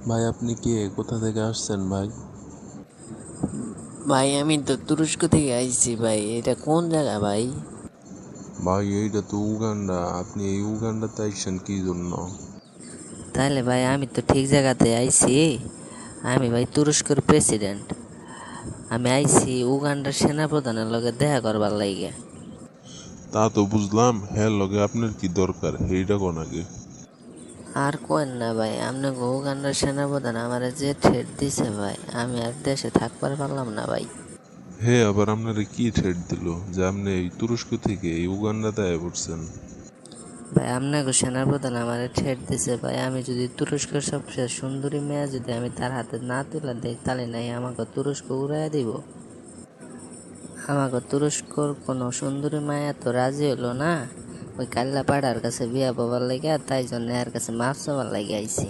ভাই আপনি কে, কোথা থেকে আসছেন ভাই? ভাই আমি তো তুরস্ক থেকে আইছি ভাই। এটা কোন জায়গা ভাই? ভাই এইটা তো উগান্ডা, আপনি এই উগান্ডাতে আইছেন কি জন্য? তাহলে ভাই আমি তো ঠিক জায়গাতে আইছি। আমি ভাই তুরস্কের প্রেসিডেন্ট। আমি আইছি উগান্ডার সেনাপ্রধানের লগে দেখা করবার লাগে। তা তো বুঝলাম, হ্যাঁ লগে আপনার কি দরকার এইটা কোন আগে? আর কোয়েন না ভাই, আপনাকে উগান্ডার সেনাপ্রধান আমারে যে থ্রেট দিছে ভাই, আমি আর দেশে থাকবার পারলাম না ভাই। হে আবার আপনারে কি থ্রেট দিল যে আপনি এই তুরস্ক থেকে এই উগান্ডাতে আয়া পড়ছেন? ভাই আপনাকে সেনাপ্রধান আমারে থ্রেট দিছে ভাই, আমি যদি তুরস্কের সবচেয়ে সুন্দরী মেয়ে যদি আমি তার হাতে না তুলে দেই তাহলে নাই আমাকে তুরস্ক উড়াইয়া দিব। আমাকে তুরস্কর কোনো সুন্দরী মায়া তো রাজি হলো না। ওই কাল্লা পাড়ার কাছে বিয়া পাবার লাগে, তাই জন্য এর কাছে মাপ চাবার লাগে আইছি।